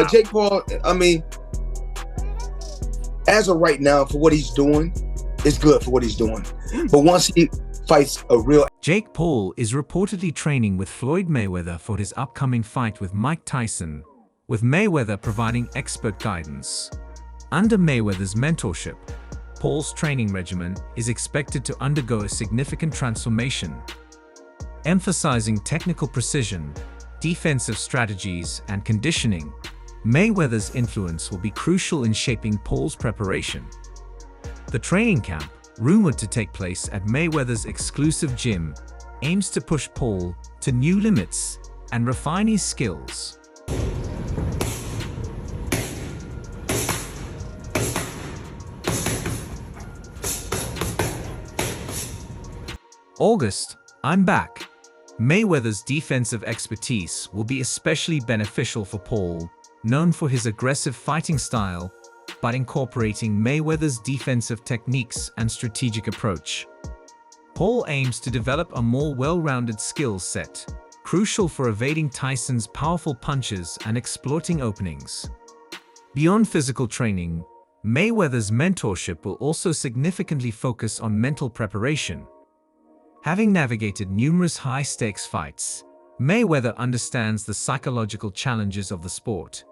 Jake Paul, I mean, as of right now, for what he's doing, it's good for what he's doing. But once he fights a real... Jake Paul is reportedly training with Floyd Mayweather for his upcoming fight with Mike Tyson, with Mayweather providing expert guidance. Under Mayweather's mentorship, Paul's training regimen is expected to undergo a significant transformation, emphasizing technical precision, defensive strategies, and conditioning. Mayweather's influence will be crucial in shaping Paul's preparation. The training camp, rumored to take place at Mayweather's exclusive gym, aims to push Paul to new limits and refine his skills. August, I'm back. Mayweather's defensive expertise will be especially beneficial for Paul, known for his aggressive fighting style, but incorporating Mayweather's defensive techniques and strategic approach. Paul aims to develop a more well-rounded skill set, crucial for evading Tyson's powerful punches and exploiting openings. Beyond physical training, Mayweather's mentorship will also significantly focus on mental preparation. Having navigated numerous high-stakes fights, Mayweather understands the psychological challenges of the sport.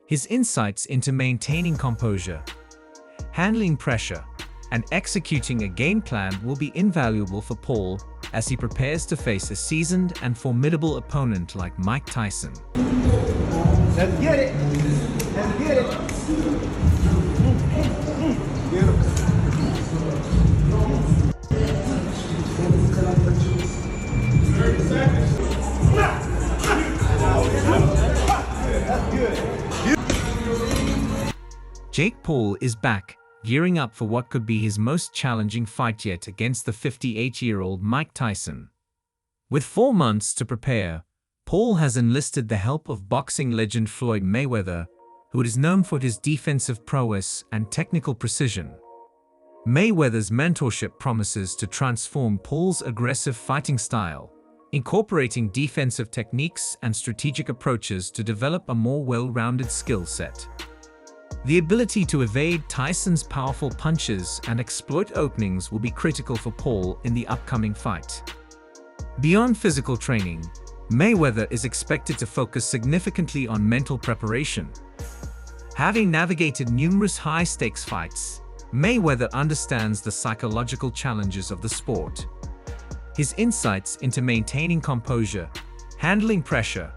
His insights into maintaining composure, handling pressure, and executing a game plan will be invaluable for Paul as he prepares to face a seasoned and formidable opponent like Mike Tyson. Let's get it! Let's get it! Beautiful. Jake Paul is back, gearing up for what could be his most challenging fight yet against the 58-year-old Mike Tyson. With 4 months to prepare, Paul has enlisted the help of boxing legend Floyd Mayweather, who is known for his defensive prowess and technical precision. Mayweather's mentorship promises to transform Paul's aggressive fighting style, incorporating defensive techniques and strategic approaches to develop a more well-rounded skill set. The ability to evade Tyson's powerful punches and exploit openings will be critical for Paul in the upcoming fight. Beyond physical training, Mayweather is expected to focus significantly on mental preparation. Having navigated numerous high-stakes fights, Mayweather understands the psychological challenges of the sport. His insights into maintaining composure, handling pressure,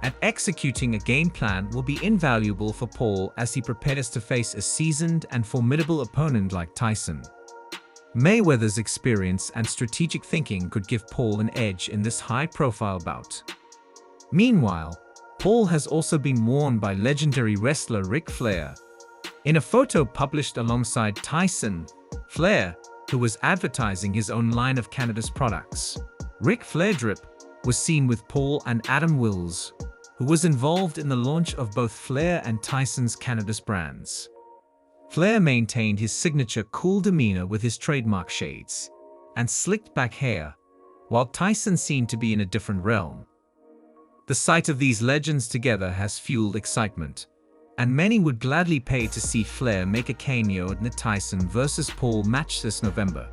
and executing a game plan will be invaluable for Paul as he prepares to face a seasoned and formidable opponent like Tyson. Mayweather's experience and strategic thinking could give Paul an edge in this high-profile bout. Meanwhile, Paul has also been warned by legendary wrestler Ric Flair. In a photo published alongside Tyson, Flair, who was advertising his own line of cannabis products, Ric Flair Drip, was seen with Paul and Adam Wills, who was involved in the launch of both Flair and Tyson's cannabis brands. Flair maintained his signature cool demeanor with his trademark shades and slicked back hair, while Tyson seemed to be in a different realm. The sight of these legends together has fueled excitement, and many would gladly pay to see Flair make a cameo in the Tyson vs. Paul match this November.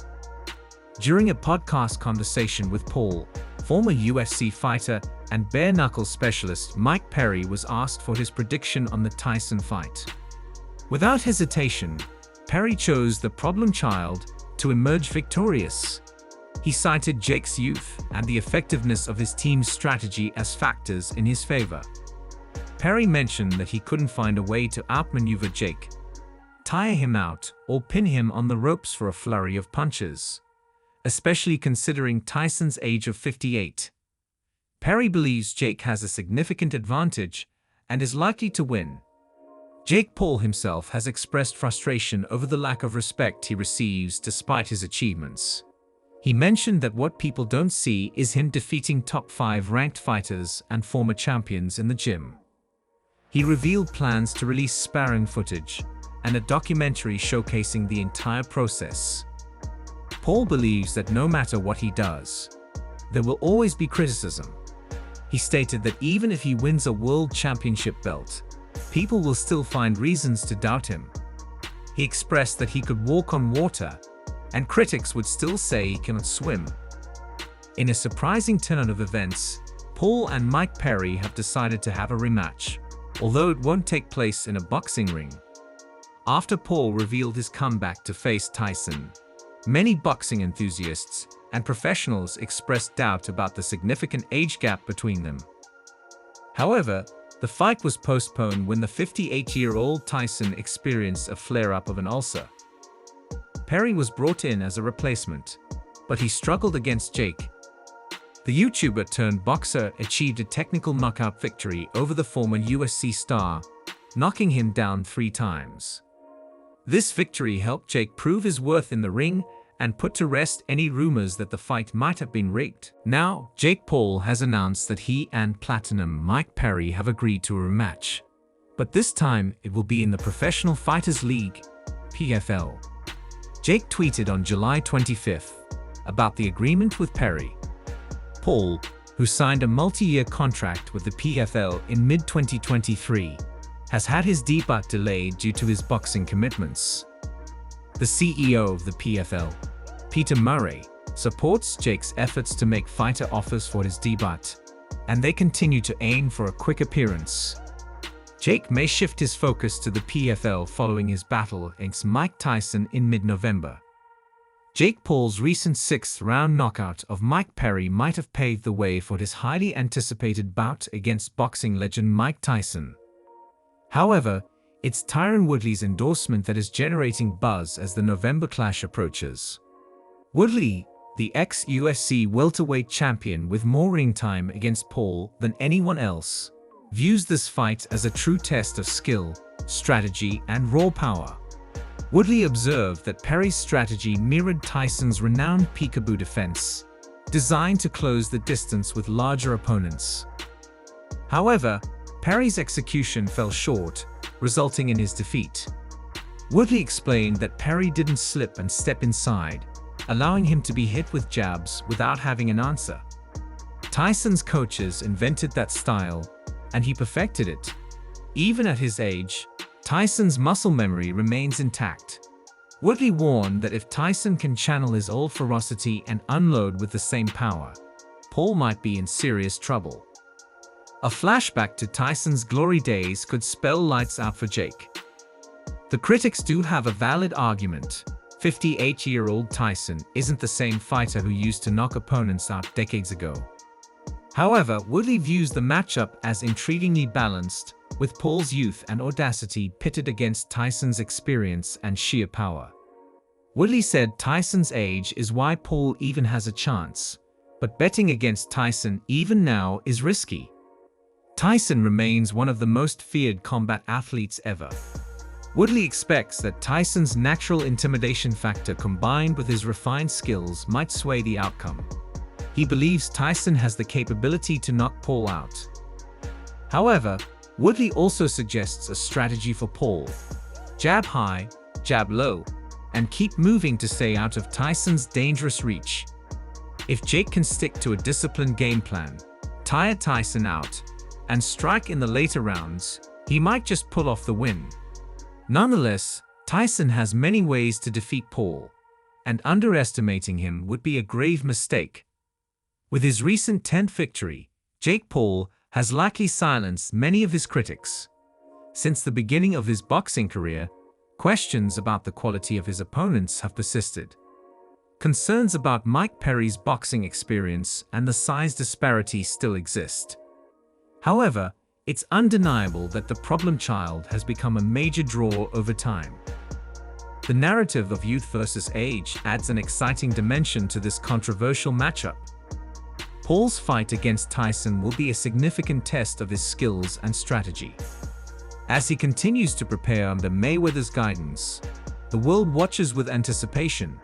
During a podcast conversation with Paul, former UFC fighter and bare-knuckle specialist Mike Perry was asked for his prediction on the Tyson fight. Without hesitation, Perry chose the problem child to emerge victorious. He cited Jake's youth and the effectiveness of his team's strategy as factors in his favor. Perry mentioned that he couldn't find a way to outmaneuver Jake, tire him out, or pin him on the ropes for a flurry of punches, especially considering Tyson's age of 58. Perry believes Jake has a significant advantage and is likely to win. Jake Paul himself has expressed frustration over the lack of respect he receives despite his achievements. He mentioned that what people don't see is him defeating top 5 ranked fighters and former champions in the gym. He revealed plans to release sparring footage and a documentary showcasing the entire process. Paul believes that no matter what he does, there will always be criticism. He stated that even if he wins a world championship belt, people will still find reasons to doubt him. He expressed that he could walk on water, and critics would still say he cannot swim. In a surprising turn of events, Paul and Mike Perry have decided to have a rematch, although it won't take place in a boxing ring. After Paul revealed his comeback to face Tyson, many boxing enthusiasts and professionals expressed doubt about the significant age gap between them. However, the fight was postponed when the 58-year-old Tyson experienced a flare-up of an ulcer. Perry was brought in as a replacement, but he struggled against Jake. The YouTuber-turned-boxer achieved a technical knockout victory over the former UFC star, knocking him down 3 times. This victory helped Jake prove his worth in the ring and put to rest any rumors that the fight might have been rigged. Now, Jake Paul has announced that he and Platinum Mike Perry have agreed to a rematch, but this time it will be in the Professional Fighters League, PFL. Jake tweeted on July 25th about the agreement with Perry. Paul, who signed a multi-year contract with the PFL in mid-2023, has had his debut delayed due to his boxing commitments. The CEO of the PFL, Peter Murray, supports Jake's efforts to make fighter offers for his debut, and they continue to aim for a quick appearance. Jake may shift his focus to the PFL following his battle against Mike Tyson in mid-November. Jake Paul's recent 6th-round knockout of Mike Perry might have paved the way for his highly anticipated bout against boxing legend Mike Tyson. However, it's Tyron Woodley's endorsement that is generating buzz as the November clash approaches. Woodley, the ex-UFC welterweight champion with more ring time against Paul than anyone else, views this fight as a true test of skill, strategy, and raw power. Woodley observed that Perry's strategy mirrored Tyson's renowned peekaboo defense, designed to close the distance with larger opponents. However, Perry's execution fell short, resulting in his defeat. Woodley explained that Perry didn't slip and step inside, allowing him to be hit with jabs without having an answer. Tyson's coaches invented that style, and he perfected it. Even at his age, Tyson's muscle memory remains intact. Woodley warned that if Tyson can channel his old ferocity and unload with the same power, Paul might be in serious trouble. A flashback to Tyson's glory days could spell lights out for Jake. The critics do have a valid argument. 58-year-old Tyson isn't the same fighter who used to knock opponents out decades ago. However, Woodley views the matchup as intriguingly balanced, with Paul's youth and audacity pitted against Tyson's experience and sheer power. Woodley said Tyson's age is why Paul even has a chance, but betting against Tyson even now is risky. Tyson remains one of the most feared combat athletes ever. Woodley expects that Tyson's natural intimidation factor combined with his refined skills might sway the outcome. He believes Tyson has the capability to knock Paul out. However, Woodley also suggests a strategy for Paul: jab high, jab low, and keep moving to stay out of Tyson's dangerous reach. If Jake can stick to a disciplined game plan, tire Tyson out, and strike in the later rounds, he might just pull off the win. Nonetheless, Tyson has many ways to defeat Paul, and underestimating him would be a grave mistake. With his recent 10th victory, Jake Paul has likely silenced many of his critics. Since the beginning of his boxing career, questions about the quality of his opponents have persisted. Concerns about Mike Perry's boxing experience and the size disparity still exist. However, it's undeniable that the problem child has become a major draw over time. The narrative of youth versus age adds an exciting dimension to this controversial matchup. Paul's fight against Tyson will be a significant test of his skills and strategy. As he continues to prepare under Mayweather's guidance, the world watches with anticipation.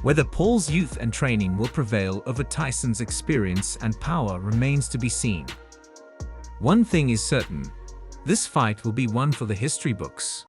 Whether Paul's youth and training will prevail over Tyson's experience and power remains to be seen. One thing is certain: this fight will be one for the history books.